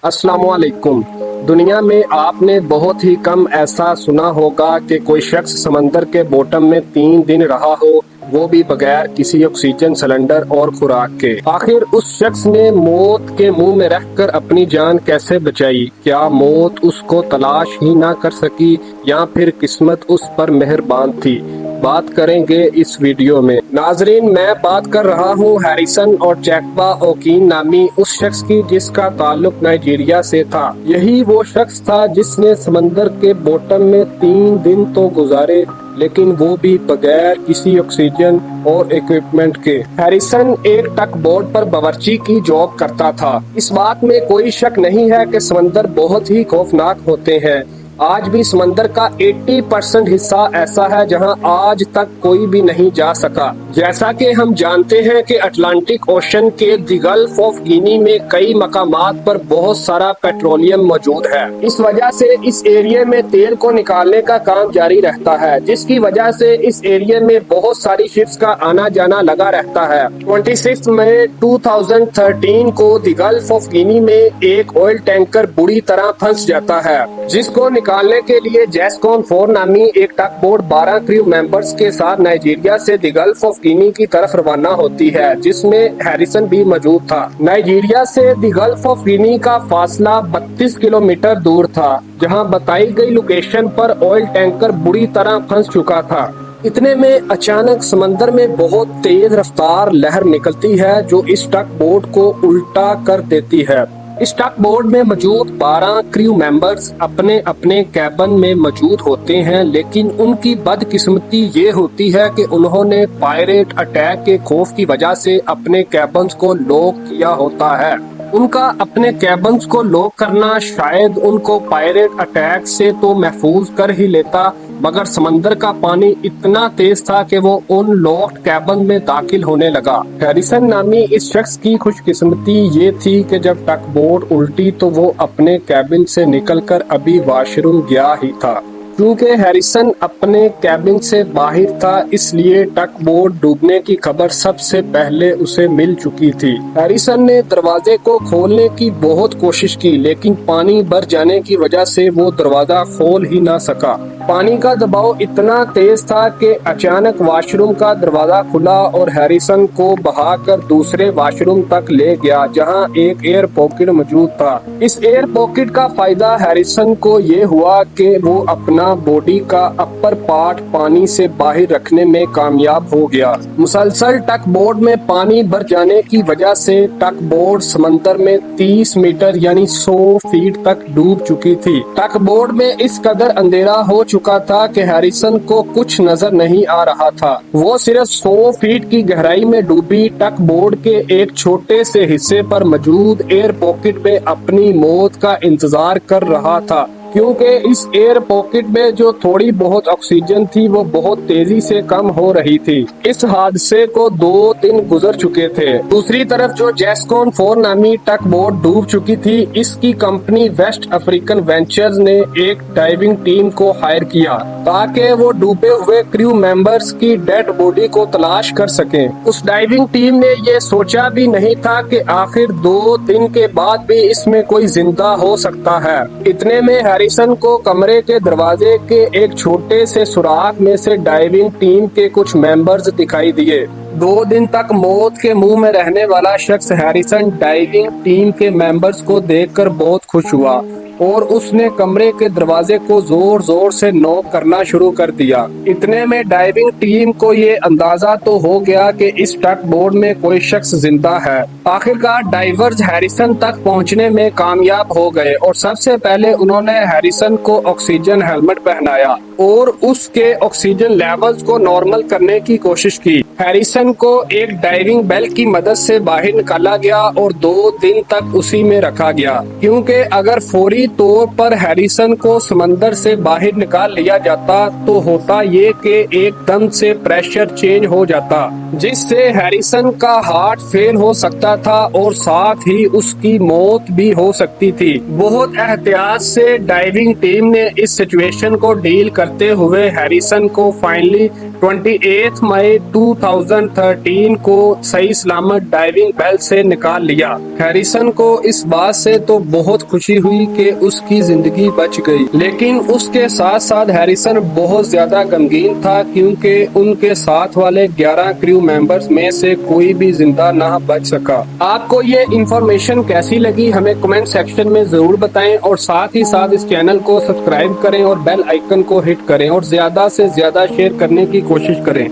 अस्सलाम वालेकुम। दुनिया में आपने बहुत ही कम ऐसा सुना होगा कि कोई शख्स समंदर के बॉटम में 3 दिन रहा हो, वो भी बगैर किसी ऑक्सीजन सिलेंडर और खुराक के। आखिर उस शख्स ने मौत के मुंह में रहकर अपनी जान कैसे बचाई? क्या मौत उसको तलाश ही ना कर सकी या फिर किस्मत उस पर मेहरबान थी? बात करेंगे इस वीडियो में। नाजरीन, मैं बात कर रहा हूँ हैरिसन और जैकबा ओकीन नामी उस शख्स की जिसका ताल्लुक नाइजीरिया से था। यही वो शख्स था जिसने समंदर के बॉटम में 3 दिन तो गुजारे, लेकिन वो भी बगैर किसी ऑक्सीजन और इक्विपमेंट के। हैरिसन एक टक बोट पर बावर्ची की जॉब करता था। इस बात में कोई शक नहीं है कि समंदर बहुत ही खौफनाक होते हैं। आज भी समंदर का 80% हिस्सा ऐसा है जहां आज तक कोई भी नहीं जा सका। जैसा कि हम जानते हैं कि अटलांटिक ओशन के द गल्फ ऑफ गिनी में कई मकामात पर बहुत सारा पेट्रोलियम मौजूद है। इस वजह से इस एरिया में तेल को निकालने का काम जारी रहता है, जिसकी वजह से इस एरिया में बहुत सारी शिप्स का आना जाना लगा रहता है। 26 मई 2013 को द गल्फ ऑफ गिनी में एक ऑयल टैंकर बुरी तरह फंस जाता है, जिसको निकालने के लिए जैस्कॉन 4 नामी एक टक बोट 12 क्रू मेंबर्स के साथ नाइजीरिया से द गल्फ ऑफ गिनी की तरफ रवाना होती है, जिसमें हैरिसन भी मौजूद था। नाइजीरिया से द गल्फ ऑफ गिनी का फासला 32 किलोमीटर दूर था, जहां बताई गई लोकेशन पर ऑयल टैंकर बुरी तरह फंस चुका था। इतने में अचानक समंदर में बहुत तेज रफ्तार लहर निकलती है जो इस टक बोट को उल्टा कर देती है। इस टक बोट में मौजूद 12 क्रू मेंबर्स अपने अपने कैबिन में मौजूद होते हैं, लेकिन उनकी बदकिस्मती ये होती है कि उन्होंने पायरेट अटैक के खौफ की वजह से अपने कैबिन्स को लॉक किया होता है। उनका अपने कैबिन्स को लॉक करना शायद उनको पायरेट अटैक से तो महफूज कर ही लेता, मगर समंदर का पानी इतना तेज था कि वो उन लॉक्ड कैबिन में दाखिल होने लगा। हैरिसन नामी इस शख्स की खुशकिस्मती ये थी कि जब टक बोट उल्टी तो वो अपने कैबिन से निकलकर अभी वॉशरूम गया ही था। क्योंकि हैरिसन अपने कैबिन से बाहर था, इसलिए टक बोट डूबने की खबर सबसे पहले उसे मिल चुकी थी। हैरिसन ने दरवाजे को खोलने की बहुत कोशिश की, लेकिन पानी भर जाने की वजह से वो दरवाजा खोल ही ना सका। पानी का दबाव इतना तेज था कि अचानक वॉशरूम का दरवाजा खुला और हैरिसन को बहाकर दूसरे वॉशरूम तक ले गया, जहां एक एयर पॉकेट मौजूद था। इस एयर पॉकेट का फायदा हैरिसन को ये हुआ कि वो अपना बॉडी का अपर पार्ट पानी से बाहर रखने में कामयाब हो गया। मुसलसल टक बोट में पानी भर जाने की वजह से टक बोट समंदर में 30 मीटर यानी 100 फीट तक डूब चुकी थी। टक बोट में इस कदर अंधेरा हो चुका था कि हैरिसन को कुछ नजर नहीं आ रहा था। वो सिर्फ 100 फीट की गहराई में डूबी टक बोट के एक छोटे से हिस्से पर मौजूद एयर पॉकेट में अपनी मौत का इंतजार कर रहा था, क्योंकि इस एयर पॉकेट में जो थोड़ी बहुत ऑक्सीजन थी वो बहुत तेजी से कम हो रही थी। इस हादसे को 2 दिन गुजर चुके थे। दूसरी तरफ जो जैस्कॉन 4 नामी टक बोट डूब चुकी थी, इसकी कंपनी वेस्ट अफ्रीकन वेंचर्स ने एक डाइविंग टीम को हायर किया ताकि वो डूबे हुए क्रू मेंबर्स की डेड बॉडी को तलाश कर सके। उस डाइविंग टीम ने ये सोचा भी नहीं था कि आखिर 2 दिन के बाद भी इसमें कोई जिंदा हो सकता है। इतने में हैरिसन को कमरे के दरवाजे के एक छोटे से सुराख में से डाइविंग टीम के कुछ मेंबर्स दिखाई दिए। 2 दिन तक मौत के मुंह में रहने वाला शख्स हैरिसन डाइविंग टीम के मेंबर्स को देखकर बहुत खुश हुआ और उसने कमरे के दरवाजे को जोर जोर से नॉक करना शुरू कर दिया। इतने में डाइविंग टीम को ये अंदाजा तो हो गया कि इस टक बोट में कोई शख्स जिंदा है। आखिरकार डाइवर्स हैरिसन तक पहुंचने में कामयाब हो गए और सबसे पहले उन्होंने हैरिसन को ऑक्सीजन हेलमेट पहनाया और उसके ऑक्सीजन लेवल्स को नॉर्मल करने की कोशिश की। हैरिसन को एक डाइविंग बेल्ट की मदद से बाहर निकाला गया और 2 दिन तक उसी में रखा गया, क्योंकि अगर फौरी तौर पर हैरिसन को समंदर से बाहर निकाल लिया जाता तो होता ये कि एकदम से प्रेशर चेंज हो जाता, जिससे हैरिसन का हार्ट फेल हो सकता था और साथ ही उसकी मौत भी हो सकती थी। बहुत एहतियात से डाइविंग टीम ने इस सिचुएशन को डील करते हुए हैरिसन को फाइनली 28 मई 2013 को सही सलामत डाइविंग बेल से निकाल लिया। हैरिसन को इस बात से तो बहुत खुशी हुई कि उसकी जिंदगी बच गई, लेकिन उसके साथ साथ हैरिसन बहुत ज्यादा गमगीन था क्योंकि उनके साथ वाले 11 क्रू मेंबर्स में से कोई भी जिंदा ना बच सका। आपको ये इंफॉर्मेशन कैसी लगी हमें कमेंट सेक्शन में जरूर बताएं और साथ ही साथ इस चैनल को सब्सक्राइब करें और बेल आइकन को हिट करें और ज्यादा से ज्यादा शेयर करने की कोशिश करें।